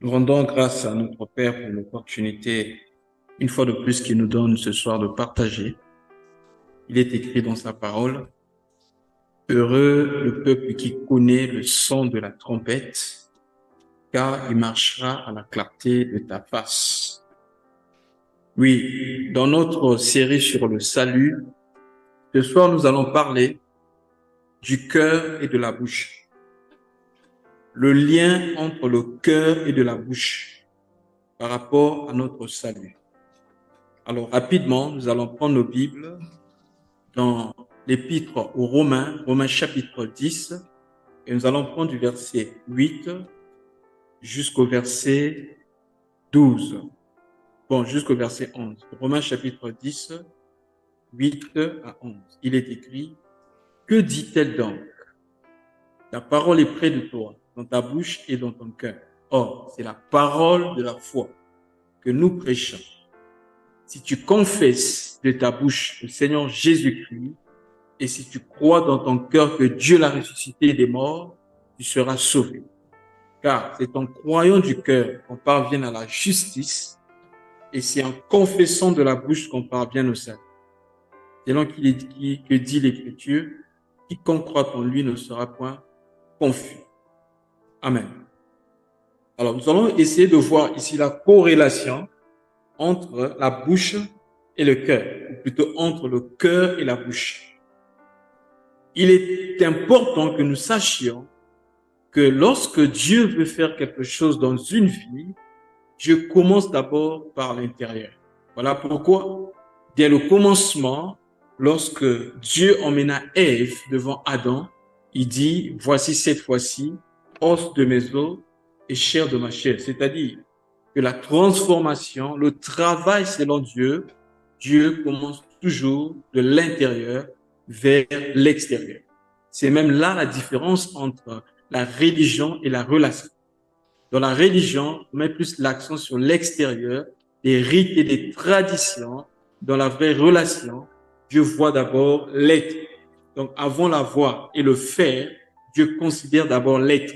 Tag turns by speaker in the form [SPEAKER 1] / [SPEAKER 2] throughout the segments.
[SPEAKER 1] Nous rendons grâce à notre Père pour l'opportunité, une fois de plus, qu'il nous donne ce soir de partager. Il est écrit dans sa parole, heureux le peuple qui connaît le son de la trompette, car il marchera à la clarté de ta face. Oui, dans notre série sur le salut, ce soir nous allons parler du cœur et de la bouche. Le lien entre le cœur et de la bouche par rapport à notre salut. Alors rapidement, nous allons prendre nos Bibles dans l'épître aux Romains, Romains chapitre 10, et nous allons prendre du verset 8 jusqu'au verset 12. Bon, jusqu'au verset 11. Romains chapitre 10, 8 à 11. Il est écrit, que dit-elle donc? La parole est près de toi, dans ta bouche et dans ton cœur. Or, c'est la parole de la foi que nous prêchons. Si tu confesses de ta bouche le Seigneur Jésus-Christ, et si tu crois dans ton cœur que Dieu l'a ressuscité des morts, tu seras sauvé. Car c'est en croyant du cœur qu'on parvient à la justice, et c'est en confessant de la bouche qu'on parvient au salut. Selon que dit l'Écriture, quiconque croit en lui ne sera point confus. Amen. Alors, nous allons essayer de voir ici la corrélation entre la bouche et le cœur, ou plutôt entre le cœur et la bouche. Il est important que nous sachions que lorsque Dieu veut faire quelque chose dans une vie, Dieu commence d'abord par l'intérieur. Voilà pourquoi, dès le commencement, lorsque Dieu emmena Ève devant Adam, il dit, voici cette fois-ci, os de mes os et chair de ma chair. C'est-à-dire que la transformation, le travail selon Dieu, Dieu commence toujours de l'intérieur vers l'extérieur. C'est même là la différence entre la religion et la relation. Dans la religion, on met plus l'accent sur l'extérieur, les rites et les traditions. Dans la vraie relation, Dieu voit d'abord l'être. Donc, avant la voix et le faire, Dieu considère d'abord l'être.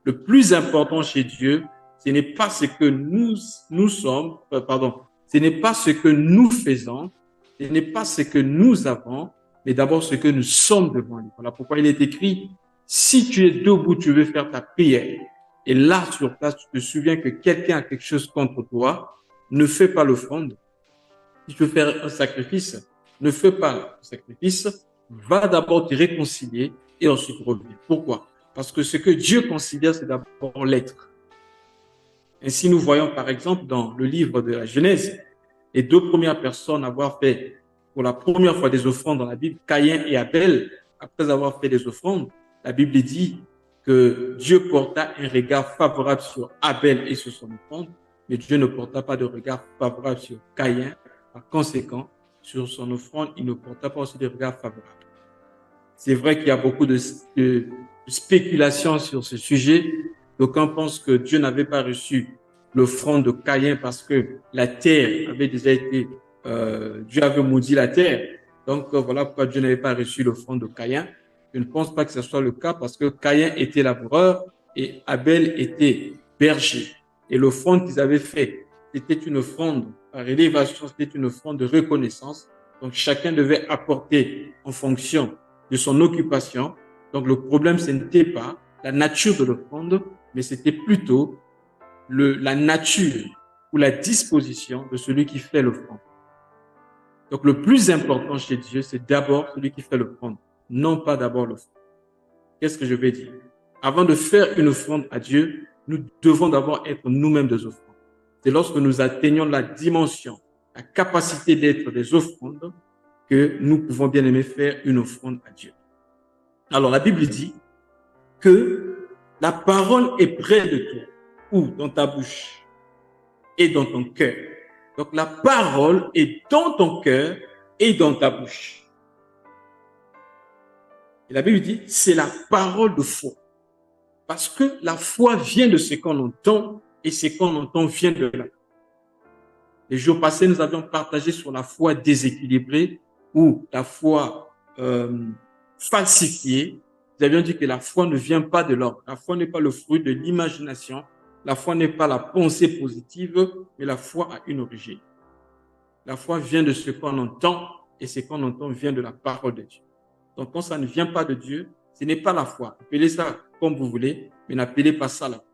[SPEAKER 1] Le plus important chez Dieu, ce n'est pas ce que nous sommes, ce n'est pas ce que nous faisons, ce n'est pas ce que nous avons, mais d'abord ce que nous sommes devant lui. Voilà pourquoi il est écrit, si tu es debout, tu veux faire ta prière, et là, sur place, tu te souviens que quelqu'un a quelque chose contre toi, ne fais pas l'offrande. Si tu veux faire un sacrifice, ne fais pas le sacrifice, va d'abord te réconcilier et ensuite revenir. Pourquoi? Parce que ce que Dieu considère, c'est d'abord l'être. Ainsi, nous voyons par exemple dans le livre de la Genèse, les deux premières personnes à avoir fait pour la première fois des offrandes dans la Bible, Caïn et Abel, après avoir fait des offrandes, la Bible dit que Dieu porta un regard favorable sur Abel et sur son offrande, mais Dieu ne porta pas de regard favorable sur Caïn. Par conséquent, sur son offrande, il ne porta pas aussi de regard favorable. C'est vrai qu'il y a beaucoup de spéculations sur ce sujet. D'aucuns pensent que Dieu n'avait pas reçu l'offrande de Caïn parce que la terre avait déjà été, Dieu avait maudit la terre. Donc voilà pourquoi Dieu n'avait pas reçu l'offrande de Caïn. Je ne pense pas que ce soit le cas parce que Caïn était laboureur et Abel était berger. Et l'offrande qu'ils avaient faite, c'était une offrande par élévation, c'était une offrande de reconnaissance. Donc chacun devait apporter en fonction de son occupation. Donc le problème, ce n'était pas la nature de l'offrande, mais c'était plutôt la nature ou la disposition de celui qui fait l'offrande. Donc le plus important chez Dieu, c'est d'abord celui qui fait l'offrande, non pas d'abord l'offrande. Qu'est-ce que je vais dire? Avant de faire une offrande à Dieu, nous devons d'abord être nous-mêmes des offrandes. C'est lorsque nous atteignons la dimension, la capacité d'être des offrandes, que nous pouvons bien aimer faire une offrande à Dieu. Alors la Bible dit que la parole est près de toi, ou dans ta bouche et dans ton cœur. Donc la parole est dans ton cœur et dans ta bouche. Et la Bible dit, c'est la parole de foi. Parce que la foi vient de ce qu'on entend et ce qu'on entend vient de là. Les jours passés, nous avions partagé sur la foi déséquilibrée ou la foi falsifiée. Nous avions dit que la foi ne vient pas de l'homme. La foi n'est pas le fruit de l'imagination, La foi n'est pas la pensée positive, mais la foi a une origine. La foi vient de ce qu'on entend, et ce qu'on entend vient de la parole de Dieu. Donc, quand ça ne vient pas de Dieu, ce n'est pas la foi. Appelez ça comme vous voulez, mais n'appelez pas ça la foi.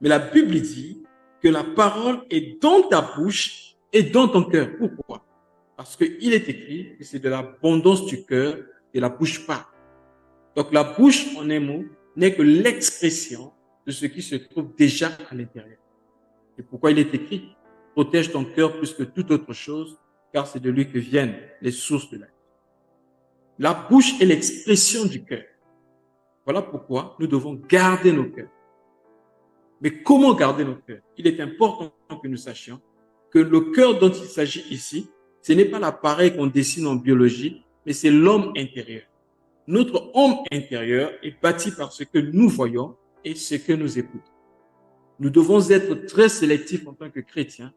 [SPEAKER 1] Mais la Bible dit que la parole est dans ta bouche et dans ton cœur. Pourquoi? Parce qu'il est écrit que c'est de l'abondance du cœur que la bouche parle. Donc, la bouche, en un mot, n'est que l'expression de ce qui se trouve déjà à l'intérieur. C'est pourquoi il est écrit: protège ton cœur plus que toute autre chose, car c'est de lui que viennent les sources de la vie. La bouche est l'expression du cœur. Voilà pourquoi nous devons garder nos cœurs. Mais comment garder nos cœurs? Il est important que nous sachions que le cœur dont il s'agit ici, ce n'est pas l'appareil qu'on dessine en biologie, mais c'est l'homme intérieur. Notre homme intérieur est bâti par ce que nous voyons et ce que nous écoutons. Nous devons être très sélectifs en tant que chrétiens,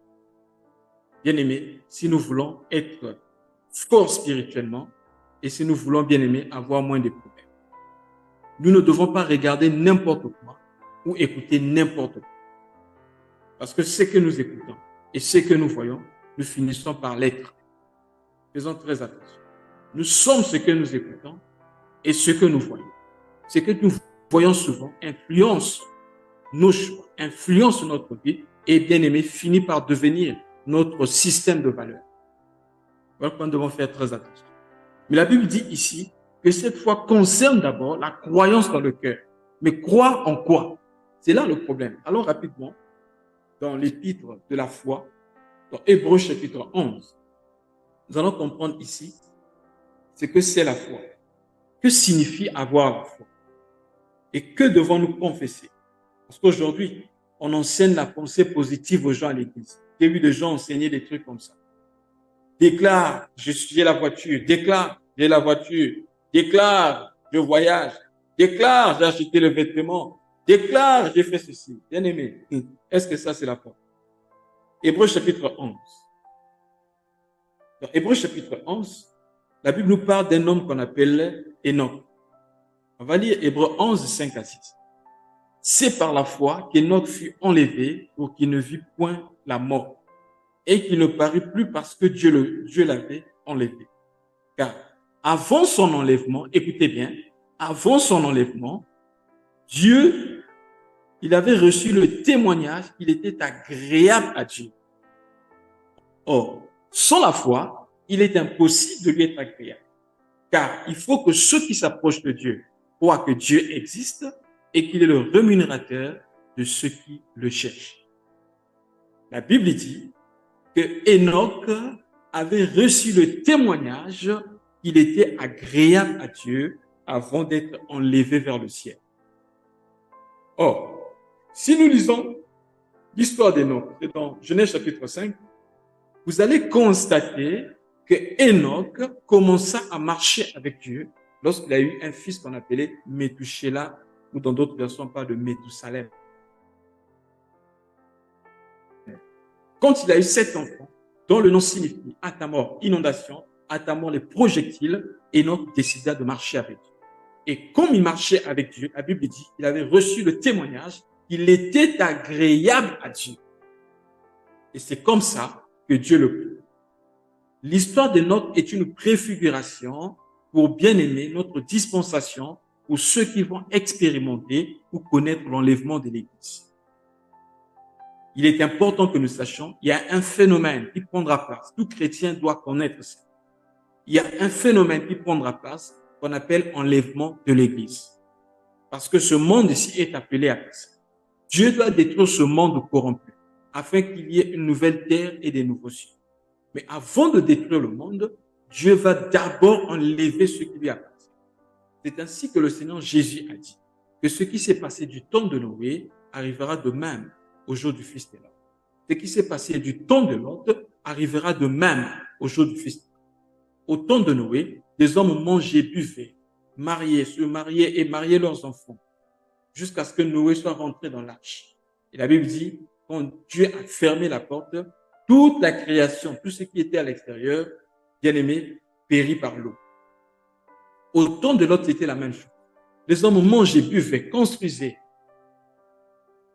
[SPEAKER 1] bien aimés, si nous voulons être forts spirituellement et si nous voulons, bien aimés, avoir moins de problèmes. Nous ne devons pas regarder n'importe quoi ou écouter n'importe quoi. Parce que ce que nous écoutons et ce que nous voyons, nous finissons par l'être. Faisons très attention. Nous sommes ce que nous écoutons et ce que nous voyons. Ce que nous voyons souvent influence nos choix, influence notre vie et, bien aimé, finit par devenir notre système de valeurs. Voilà pourquoi nous devons faire très attention. Mais la Bible dit ici que cette foi concerne d'abord la croyance dans le cœur. Mais croire en quoi? C'est là le problème. Allons rapidement dans l'épître de la foi, dans Hébreux chapitre 11. Nous allons comprendre ici ce que c'est la foi. Que signifie avoir la foi? Et que devons-nous confesser? Parce qu'aujourd'hui, on enseigne la pensée positive aux gens à l'église. J'ai vu des gens enseigner des trucs comme ça. Déclare, j'ai la voiture. Déclare, j'ai la voiture. Déclare, je voyage. Déclare, j'ai acheté le vêtement. Déclare, j'ai fait ceci. Bien aimé, est-ce que ça c'est la foi? Hébreux chapitre 11. Dans Hébreux chapitre 11, la Bible nous parle d'un homme qu'on appelle Enoch. On va lire Hébreux 11, 5 à 6. C'est par la foi qu'Enoch fut enlevé pour qu'il ne vit point la mort et qu'il ne parut plus parce que Dieu l'avait enlevé. Car avant son enlèvement, écoutez bien, avant son enlèvement, Dieu, il avait reçu le témoignage qu'il était agréable à Dieu. Or, sans la foi, il est impossible de lui être agréable. Car il faut que ceux qui s'approchent de Dieu croient que Dieu existe et qu'il est le rémunérateur de ceux qui le cherchent. La Bible dit que Enoch avait reçu le témoignage qu'il était agréable à Dieu avant d'être enlevé vers le ciel. Or, si nous lisons l'histoire d'Enoch, c'est dans Genèse chapitre 5, vous allez constater que Enoch commença à marcher avec Dieu lorsqu'il a eu un fils qu'on appelait Méthusélah, ou dans d'autres versions, on parle de Méthusalem. Quand il a eu 7 enfants, dont le nom signifie à ta mort, inondation, à ta mort, les projectiles, Enoch décida de marcher avec Dieu. Et comme il marchait avec Dieu, la Bible dit qu'il avait reçu le témoignage qu'il était agréable à Dieu. Et c'est comme ça que Dieu le prit. L'histoire d'Enoch est une préfiguration pour bien aimer notre dispensation pour ceux qui vont expérimenter ou connaître l'enlèvement de l'Église. Il est important que nous sachions, il y a un phénomène qui prendra place. Tout chrétien doit connaître ça. Il y a un phénomène qui prendra place qu'on appelle enlèvement de l'Église. Parce que ce monde ici est appelé à ça. Dieu doit détruire ce monde corrompu afin qu'il y ait une nouvelle terre et des nouveaux cieux. Mais avant de détruire le monde, Dieu va d'abord enlever ce qui lui appartient. C'est ainsi que le Seigneur Jésus a dit que ce qui s'est passé du temps de Noé arrivera de même au jour du Fils de l'homme. Ce qui s'est passé du temps de Lot arrivera de même au jour du Fils de l'homme. Au temps de Noé, des hommes mangeaient, buvaient, mariaient, se mariaient et mariaient leurs enfants jusqu'à ce que Noé soit rentré dans l'arche. Et la Bible dit, quand Dieu a fermé la porte, toute la création, tout ce qui était à l'extérieur, bien aimé, périt par l'eau. Au temps de Lot, c'était la même chose. Les hommes mangeaient, buvaient, construisaient.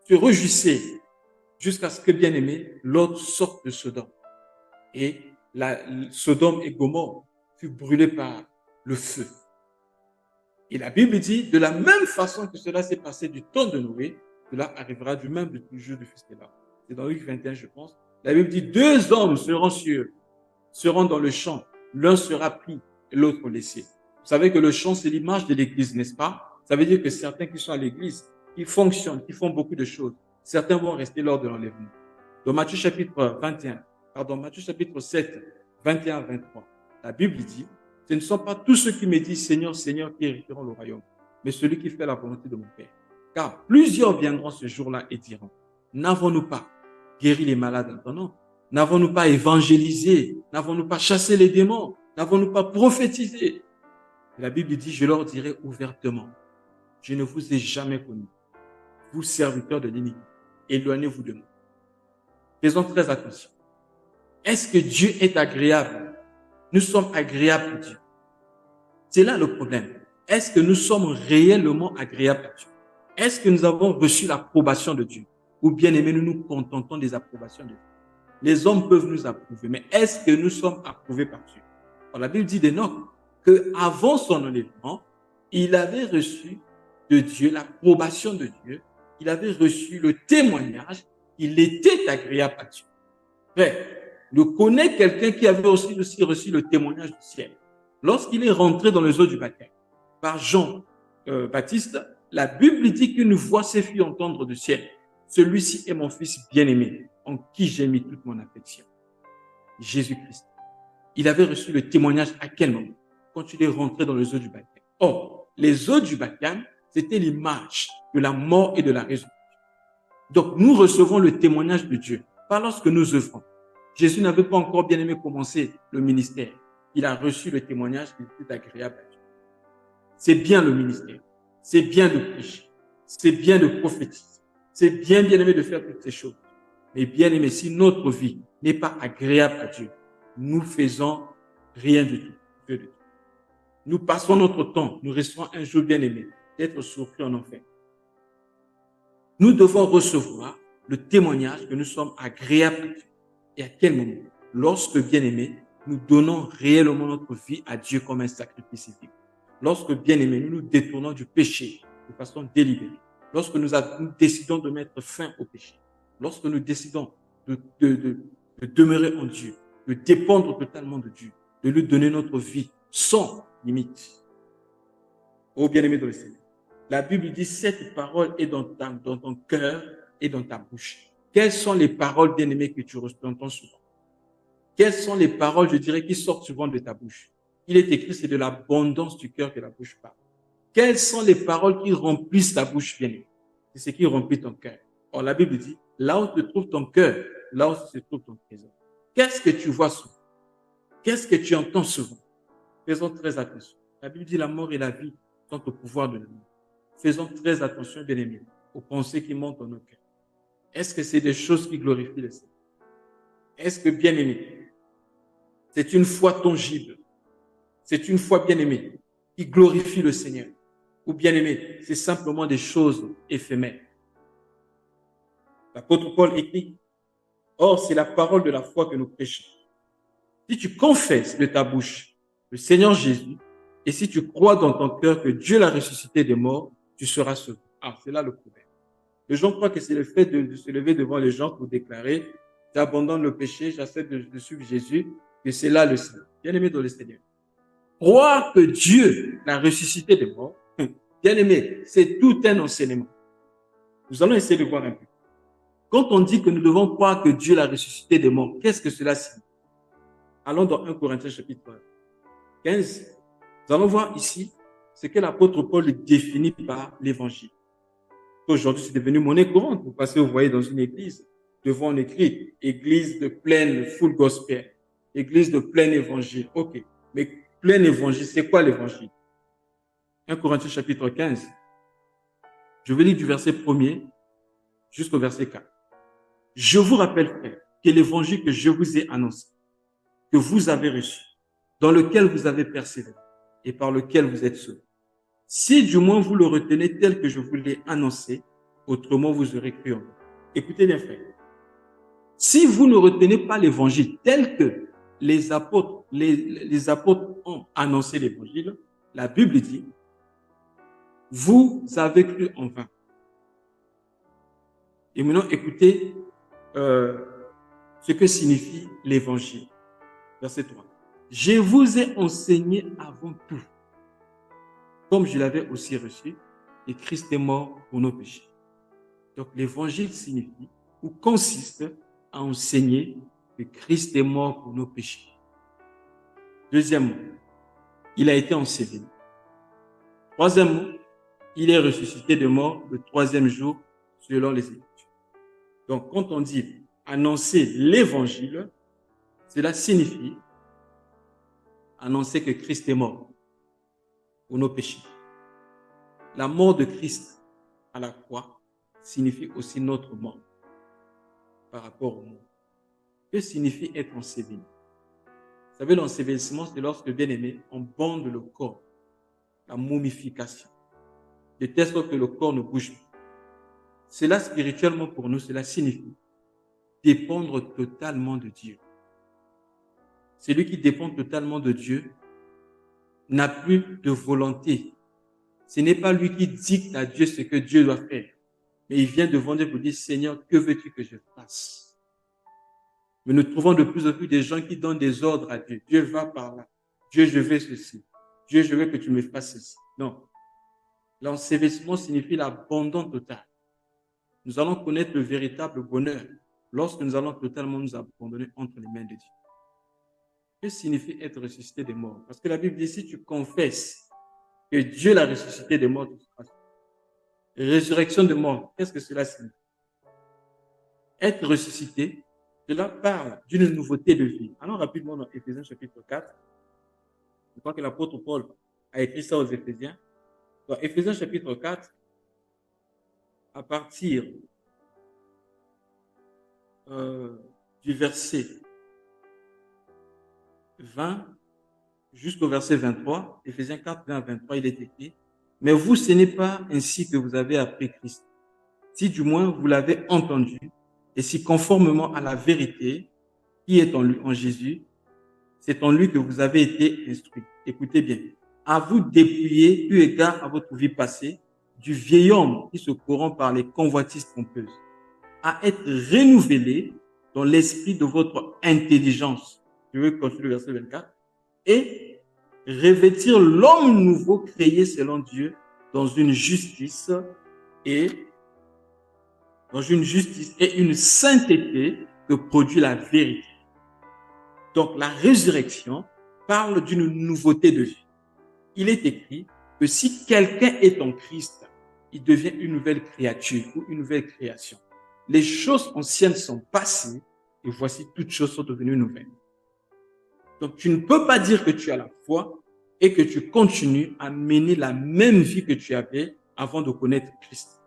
[SPEAKER 1] se réjouissaient jusqu'à ce que, bien aimé, Lot sorte de Sodome. Et Sodome et Gomorrhe furent brûlés par le feu. Et la Bible dit, de la même façon que cela s'est passé du temps de Noé, cela arrivera du même jour du Fils de l'homme. C'est dans Luc 21, je pense. La Bible dit, 2 hommes seront dans le champ. L'un sera pris et l'autre laissé. Vous savez que le champ, c'est l'image de l'église, n'est-ce pas? Ça veut dire que certains qui sont à l'église, qui fonctionnent, qui font beaucoup de choses, certains vont rester lors de l'enlèvement. Dans Matthieu chapitre 7, 21 à 23, la Bible dit, ce ne sont pas tous ceux qui me disent Seigneur, Seigneur qui hériteront le royaume, mais celui qui fait la volonté de mon Père. Car plusieurs viendront ce jour-là et diront, n'avons-nous pas guéri les malades en ton nom? N'avons-nous pas évangélisé? N'avons-nous pas chassé les démons? N'avons-nous pas prophétisé? La Bible dit, je leur dirai ouvertement, je ne vous ai jamais connu, vous serviteurs de l'iniquité, éloignez-vous de moi. Faisons très attention. Est-ce que Dieu est agréable? Nous sommes agréables à Dieu. C'est là le problème. Est-ce que nous sommes réellement agréables à Dieu? Est-ce que nous avons reçu l'approbation de Dieu? Ou bien aimé, nous nous contentons des approbations de Dieu? Les hommes peuvent nous approuver, mais est-ce que nous sommes approuvés par Dieu? Alors, la Bible dit d'Enoch qu'avant son enlèvement, il avait reçu de Dieu l'approbation de Dieu, il avait reçu le témoignage qu'il était agréable à Dieu. Frère, je connais quelqu'un qui avait aussi reçu le témoignage du ciel. Lorsqu'il est rentré dans les eaux du baptême par Jean Baptiste, la Bible dit qu'une voix s'est fait entendre du ciel. Celui-ci est mon fils bien-aimé, en qui j'ai mis toute mon affection. Jésus-Christ. Il avait reçu le témoignage à quel moment? Quand il est rentré dans les eaux du baptême. Or, les eaux du baptême, c'était l'image de la mort et de la résurrection. Donc, nous recevons le témoignage de Dieu, pas lorsque nous œuvrons. Jésus n'avait pas encore bien aimé commencer le ministère. Il a reçu le témoignage qu'il était agréable à Dieu. C'est bien le ministère. C'est bien de prêcher. C'est bien de prophétiser. C'est bien aimé de faire toutes ces choses. Mais bien aimé, si notre vie n'est pas agréable à Dieu, nous faisons rien du tout. Nous passons notre temps, nous restons un jour bien aimé, d'être surpris en enfer. Nous devons recevoir le témoignage que nous sommes agréables à Dieu. Et à quel moment? Lorsque, bien aimé, nous donnons réellement notre vie à Dieu comme un sacrifice vivifiant. Lorsque, bien aimé, nous nous détournons du péché de façon délibérée. Lorsque nous décidons de mettre fin au péché. Lorsque nous décidons de demeurer en Dieu, de dépendre totalement de Dieu, de lui donner notre vie sans limite. Oh, bien aimé dans le Seigneur. La Bible dit, cette parole est dans ton cœur et dans ta bouche. Quelles sont les paroles, bien-aimées, que tu entends souvent? Quelles sont les paroles, je dirais, qui sortent souvent de ta bouche? Il est écrit, c'est de l'abondance du cœur que la bouche parle. Quelles sont les paroles qui remplissent ta bouche, bien-aimée? C'est ce qui remplit ton cœur. Or, la Bible dit, là où se trouve ton cœur, là où se trouve ton trésor. Qu'est-ce que tu vois souvent? Qu'est-ce que tu entends souvent? Faisons très attention. La Bible dit, la mort et la vie sont au pouvoir de l'amour. Faisons très attention, bien-aimés, aux pensées qui montent dans nos cœurs. Est-ce que c'est des choses qui glorifient le Seigneur? Est-ce que, bien-aimé, c'est une foi tangible? C'est une foi, bien-aimée, qui glorifie le Seigneur? Ou, bien-aimé, c'est simplement des choses éphémères? L'apôtre Paul écrit, « Or, c'est la parole de la foi que nous prêchons. Si tu confesses de ta bouche le Seigneur Jésus, et si tu crois dans ton cœur que Dieu l'a ressuscité des morts, tu seras sauvé. » Ah, c'est là le problème. Les gens croient que c'est le fait de se lever devant les gens pour déclarer « J'abandonne le péché, j'accepte de suivre Jésus », que c'est là le Seigneur. Bien-aimé dans le Seigneur. Croire que Dieu l'a ressuscité des morts, bien-aimé, c'est tout un enseignement. Nous allons essayer de voir un peu. Quand on dit que nous devons croire que Dieu l'a ressuscité des morts, qu'est-ce que cela signifie? Allons dans 1 Corinthiens chapitre 15. Nous allons voir ici ce que l'apôtre Paul définit par l'évangile. Aujourd'hui, c'est devenu monnaie courante. Vous passez, vous voyez, dans une église, devant on écrit église de pleine full gospel, église de plein évangile. Ok, mais plein évangile, c'est quoi l'évangile? 1 Corinthiens chapitre 15. Je vais lire du verset 1er jusqu'au verset 4. Je vous rappelle, frère, que l'évangile que je vous ai annoncé, que vous avez reçu, dans lequel vous avez persévéré et par lequel vous êtes sauvés. Si du moins vous le retenez tel que je vous l'ai annoncé, autrement vous aurez cru en moi. Écoutez bien, frère. Si vous ne retenez pas l'évangile tel que les apôtres ont annoncé l'évangile, la Bible dit, vous avez cru en vain. Et maintenant, écoutez ce que signifie l'évangile. Verset 3. Je vous ai enseigné avant tout, comme je l'avais aussi reçu, et Christ est mort pour nos péchés. Donc, l'évangile signifie ou consiste à enseigner que Christ est mort pour nos péchés. Deuxièmement, il a été enseveli. Troisièmement, il est ressuscité de mort le troisième jour selon les Écritures. Donc, quand on dit annoncer l'évangile, cela signifie annoncer que Christ est mort pour nos péchés. La mort de Christ à la croix signifie aussi notre mort par rapport au monde. Que signifie être enseveli? Vous savez, l'ensevelissement, c'est lorsque, bien aimé, on bande le corps, la momification, de telle sorte que le corps ne bouge pas. Cela, spirituellement pour nous, cela signifie dépendre totalement de Dieu. Celui qui dépend totalement de Dieu n'a plus de volonté. Ce n'est pas lui qui dicte à Dieu ce que Dieu doit faire. Mais il vient devant Dieu pour dire, Seigneur, que veux-tu que je fasse? Mais nous trouvons de plus en plus des gens qui donnent des ordres à Dieu. Dieu va par là. Dieu, je veux ceci. Dieu, je veux que tu me fasses ceci. Non. L'ensevelissement signifie l'abandon total. Nous allons connaître le véritable bonheur lorsque nous allons totalement nous abandonner entre les mains de Dieu. Que signifie être ressuscité des morts? Parce que la Bible dit, si tu confesses que Dieu l'a ressuscité des morts, tu seras sauvé. Résurrection de mort, qu'est-ce que cela signifie? Être ressuscité, cela parle d'une nouveauté de vie. Allons rapidement dans Éphésiens chapitre 4. Je crois que l'apôtre Paul a écrit ça aux Éphésiens. Dans Éphésiens chapitre 4, à partir du verset 20 jusqu'au verset 23, Éphésiens 4, 20 à 23, il est écrit, « Mais vous, ce n'est pas ainsi que vous avez appris Christ, si du moins vous l'avez entendu, et si conformément à la vérité qui est en lui, en Jésus, c'est en lui que vous avez été instruits. » Écoutez bien. « À vous dépouiller, eu égard à votre vie passée, du vieil homme qui se corrompt par les convoitises trompeuses, à être renouvelé dans l'esprit de votre intelligence. » Je veux continuer le verset 24. « Et revêtir l'homme nouveau créé selon Dieu dans une justice et une sainteté que produit la vérité. » Donc, la résurrection parle d'une nouveauté de vie. Il est écrit que si quelqu'un est en Christ, il devient une nouvelle créature ou une nouvelle création. Les choses anciennes sont passées et voici toutes choses sont devenues nouvelles. Donc, tu ne peux pas dire que tu as la foi et que tu continues à mener la même vie que tu avais avant de connaître Christ.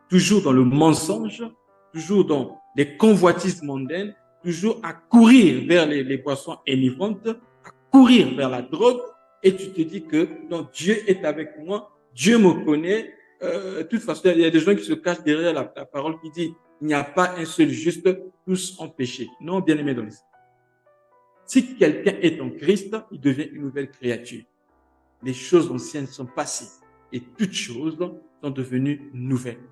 [SPEAKER 1] Toujours dans le mensonge, toujours dans les convoitises mondaines, toujours à courir vers les boissons enivrantes, à courir vers la drogue, et tu te dis que non, Dieu est avec moi, Dieu me connaît. De toute façon, il y a des gens qui se cachent derrière la parole qui dit il n'y a pas un seul juste, tous ont péché. Non, bien aimé dans les... Si quelqu'un est en Christ, il devient une nouvelle créature. Les choses anciennes sont passées et toutes choses sont devenues nouvelles.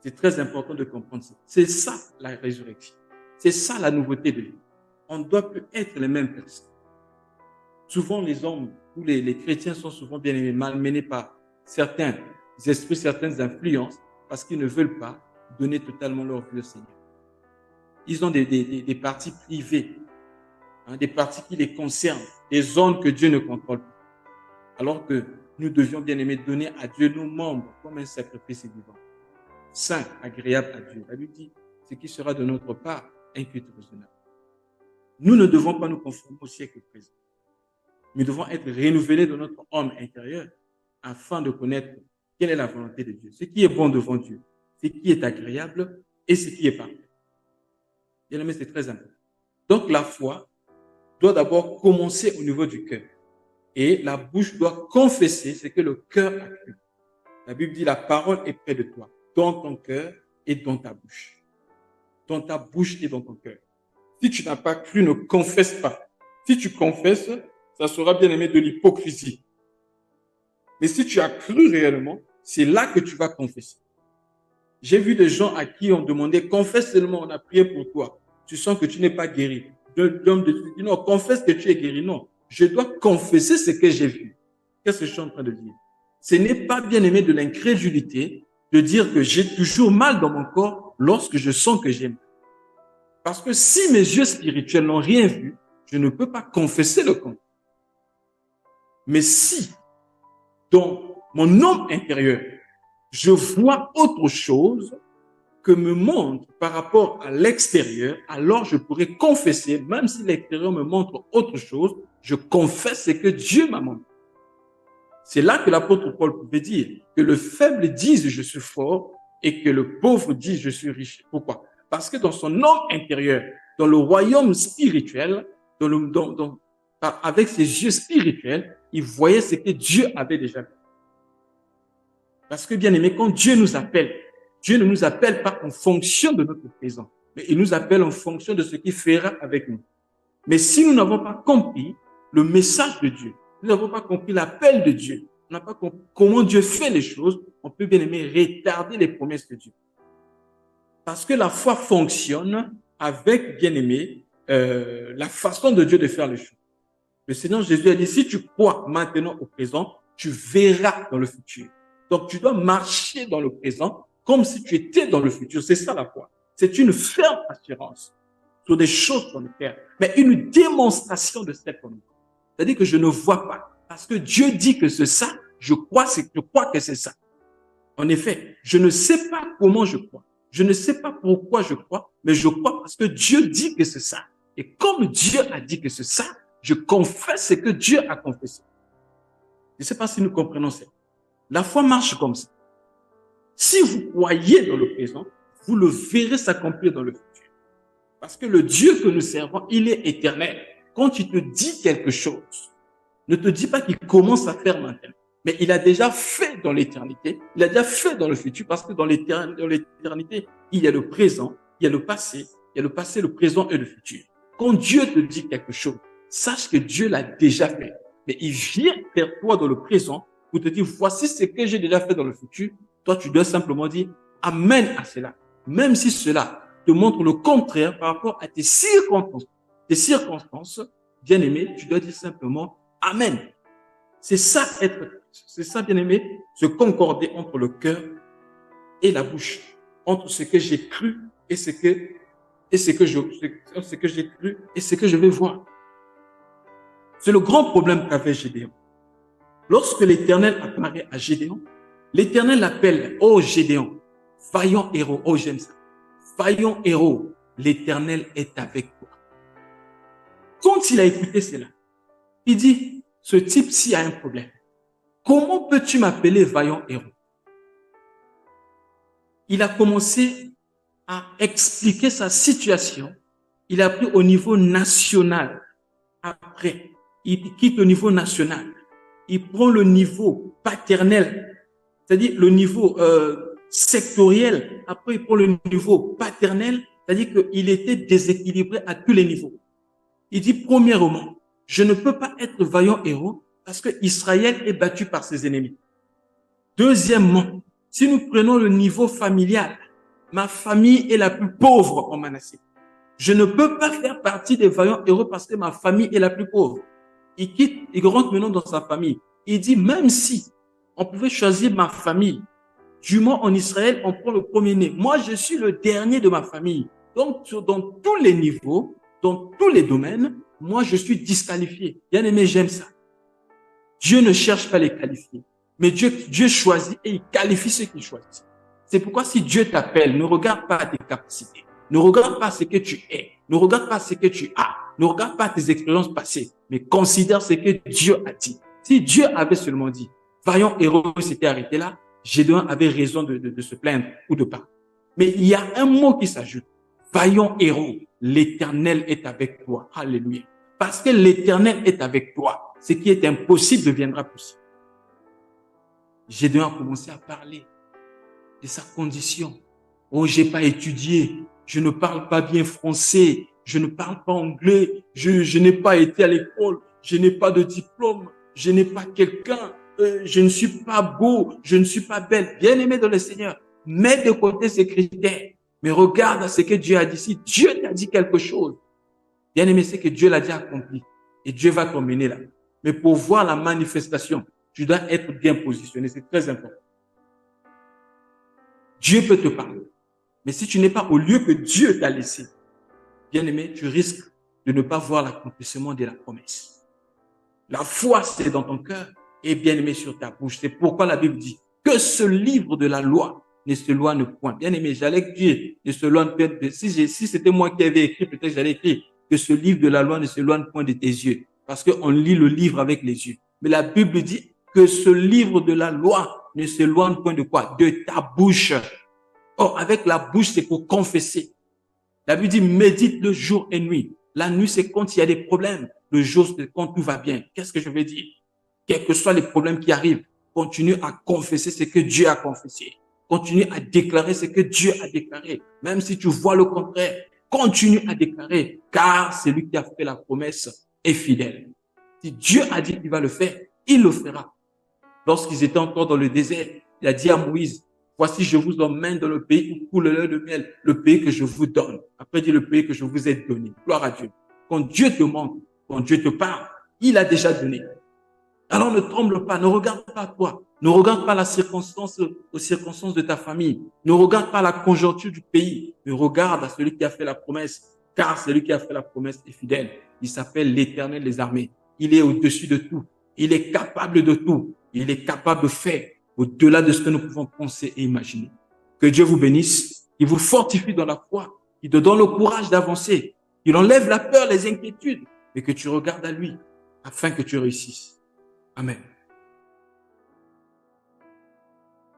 [SPEAKER 1] C'est très important de comprendre ça. C'est ça la résurrection. C'est ça la nouveauté de vie. On ne doit plus être les mêmes personnes. Souvent, les hommes ou les chrétiens sont souvent bien aimés, malmenés par certains esprits, certaines influences, parce qu'ils ne veulent pas donner totalement leur vie au Seigneur. Ils ont des partis privés, des partis qui les concernent, des zones que Dieu ne contrôle pas. Alors que nous devions bien aimer donner à Dieu nos membres comme un sacrifice vivant, saint, agréable à Dieu. La Bible dit, ce qui sera de notre part, un culte raisonnable. Nous ne devons pas nous conformer au siècle présent. Nous devons être renouvelés dans notre homme intérieur afin de connaître quelle est la volonté de Dieu, ce qui est bon devant Dieu, ce qui est agréable et ce qui est parfait. Bien aimé, c'est très important. Donc la foi doit d'abord commencer au niveau du cœur et la bouche doit confesser ce que le cœur a cru. La Bible dit, la parole est près de toi, dans ton cœur et dans ta bouche. Dans ta bouche et dans ton cœur. Si tu n'as pas cru, ne confesse pas. Si tu confesses, ça sera bien aimé de l'hypocrisie. Mais si tu as cru réellement, c'est là que tu vas confesser. J'ai vu des gens à qui on demandait, confesse seulement, on a prié pour toi. Tu sens que tu n'es pas guéri. L'homme de Dieu dit, non, confesse que tu es guéri. Non, je dois confesser ce que j'ai vu. Qu'est-ce que je suis en train de dire? Ce n'est pas bien aimé de l'incrédulité de dire que j'ai toujours mal dans mon corps lorsque je sens que j'ai mal. Parce que si mes yeux spirituels n'ont rien vu, je ne peux pas confesser le contraire. Mais si, dans mon homme intérieur, je vois autre chose que me montre par rapport à l'extérieur, alors je pourrais confesser, même si l'extérieur me montre autre chose, je confesse ce que Dieu m'a montré. C'est là que l'apôtre Paul pouvait dire que le faible dise je suis fort et que le pauvre dise je suis riche. Pourquoi? Parce que dans son homme intérieur, dans le royaume spirituel, avec ses yeux spirituels, il voyait ce que Dieu avait déjà fait. Parce que bien aimé, quand Dieu nous appelle, Dieu ne nous appelle pas en fonction de notre présent, mais il nous appelle en fonction de ce qu'il fera avec nous. Mais si nous n'avons pas compris le message de Dieu, nous n'avons pas compris l'appel de Dieu, on n'a pas compris comment Dieu fait les choses, on peut bien aimer retarder les promesses de Dieu. Parce que la foi fonctionne avec, bien aimé, la façon de Dieu de faire les choses. Le Seigneur Jésus a dit, si tu crois maintenant au présent, tu verras dans le futur. Donc, tu dois marcher dans le présent comme si tu étais dans le futur. C'est ça la foi. C'est une ferme assurance sur des choses qu'on terre, mais une démonstration de cette promesse. C'est-à-dire que je ne vois pas. Parce que Dieu dit que c'est ça, je crois que c'est ça. En effet, je ne sais pas comment je crois. Je ne sais pas pourquoi je crois, mais je crois parce que Dieu dit que c'est ça. Et comme Dieu a dit que c'est ça, je confesse ce que Dieu a confessé. Je ne sais pas si nous comprenons ça. La foi marche comme ça. Si vous croyez dans le présent, vous le verrez s'accomplir dans le futur. Parce que le Dieu que nous servons, il est éternel. Quand il te dit quelque chose, ne te dis pas qu'il commence à faire maintenant. Mais il a déjà fait dans l'éternité, il a déjà fait dans le futur, parce que dans l'éternité, il y a le présent, il y a le passé, le présent et le futur. Quand Dieu te dit quelque chose, sache que Dieu l'a déjà fait. Mais il vient vers toi dans le présent pour te dire, voici ce que j'ai déjà fait dans le futur. Toi, tu dois simplement dire, amen à cela. Même si cela te montre le contraire par rapport à tes circonstances. Tes circonstances, bien aimé, tu dois dire simplement, amen. C'est ça, bien aimé, se concorder entre le cœur et la bouche, entre ce que j'ai cru et ce que j'ai cru et ce que je vais voir. C'est le grand problème qu'avait Gédéon. Lorsque l'Éternel apparaît à Gédéon, l'Éternel l'appelle, oh Gédéon, vaillant héros, oh j'aime ça, vaillant héros, l'Éternel est avec toi. Quand il a écouté cela, il dit, ce type-ci a un problème. Comment peux-tu m'appeler vaillant héros? Il a commencé à expliquer sa situation. Il a pris au niveau national. Après, il quitte le niveau national. Il prend le niveau paternel, c'est-à-dire le niveau sectoriel. Après, il prend le niveau paternel, c'est-à-dire qu'il était déséquilibré à tous les niveaux. Il dit, premièrement, je ne peux pas être vaillant héros parce que Israël est battu par ses ennemis. Deuxièmement, si nous prenons le niveau familial, ma famille est la plus pauvre en Manassé. Je ne peux pas faire partie des vaillants héros parce que ma famille est la plus pauvre. Il rentre maintenant dans sa famille. Il dit, même si on pouvait choisir ma famille, du moins en Israël, on prend le premier-né. Moi, je suis le dernier de ma famille. Donc, dans tous les niveaux, dans tous les domaines, moi, je suis disqualifié. Bien aimé, j'aime ça. Dieu ne cherche pas les qualifier. Mais Dieu choisit et il qualifie ceux qu'il choisit. C'est pourquoi si Dieu t'appelle, ne regarde pas tes capacités. Ne regarde pas ce que tu es. Ne regarde pas ce que tu as. Ne regarde pas tes expériences passées. Mais considère ce que Dieu a dit. Si Dieu avait seulement dit, vaillant héros s'était arrêté là, Gédéon avait raison de se plaindre ou de pas. Mais il y a un mot qui s'ajoute. Vaillant héros, l'Éternel est avec toi. Alléluia. Parce que l'Éternel est avec toi, ce qui est impossible deviendra possible. Gédéon a commencé à parler de sa condition. Oh, j'ai pas étudié, je ne parle pas bien français, je ne parle pas anglais, je n'ai pas été à l'école, je n'ai pas de diplôme, je n'ai pas quelqu'un, je ne suis pas beau, je ne suis pas belle. Bien-aimé dans le Seigneur, mets de côté ces critères, mais regarde à ce que Dieu a dit. Si Dieu t'a dit quelque chose, bien-aimé, c'est que Dieu l'a déjà accompli et Dieu va t'emmener là. Mais pour voir la manifestation, tu dois être bien positionné, c'est très important. Dieu peut te parler. Mais si tu n'es pas au lieu que Dieu t'a laissé, bien-aimé, tu risques de ne pas voir l'accomplissement de la promesse. La foi, c'est dans ton cœur et bien-aimé sur ta bouche. C'est pourquoi la Bible dit que ce livre de la loi ne s'éloigne point. Bien-aimé, j'allais dire, ne s'éloigne point. Si c'était moi qui avais écrit, peut-être j'allais écrire que ce livre de la loi ne s'éloigne point de tes yeux. Parce qu'on lit le livre avec les yeux. Mais la Bible dit que ce livre de la loi ne s'éloigne point de quoi? De ta bouche. Or, avec la bouche, c'est pour confesser. La Bible dit, médite le jour et nuit. La nuit, c'est quand il y a des problèmes. Le jour, c'est quand tout va bien. Qu'est-ce que je veux dire? Quels que soient les problèmes qui arrivent, continue à confesser ce que Dieu a confessé. Continue à déclarer ce que Dieu a déclaré. Même si tu vois le contraire, continue à déclarer, car celui qui a fait la promesse est fidèle. Si Dieu a dit qu'il va le faire, il le fera. Lorsqu'ils étaient encore dans le désert, il a dit à Moïse, voici, je vous emmène dans le pays où coule le lait de miel, le pays que je vous donne. Après, il dit le pays que je vous ai donné. Gloire à Dieu. Quand Dieu te manque, quand Dieu te parle, il a déjà donné. Alors ne tremble pas, ne regarde pas toi, ne regarde pas la circonstance, aux circonstances de ta famille, ne regarde pas la conjoncture du pays, mais regarde à celui qui a fait la promesse, car celui qui a fait la promesse est fidèle. Il s'appelle l'Éternel des armées. Il est au-dessus de tout. Il est capable de tout. Il est capable de faire au-delà de ce que nous pouvons penser et imaginer. Que Dieu vous bénisse, qu'il vous fortifie dans la foi, qu'il te donne le courage d'avancer, qu'il enlève la peur, les inquiétudes, et que tu regardes à lui afin que tu réussisses. Amen.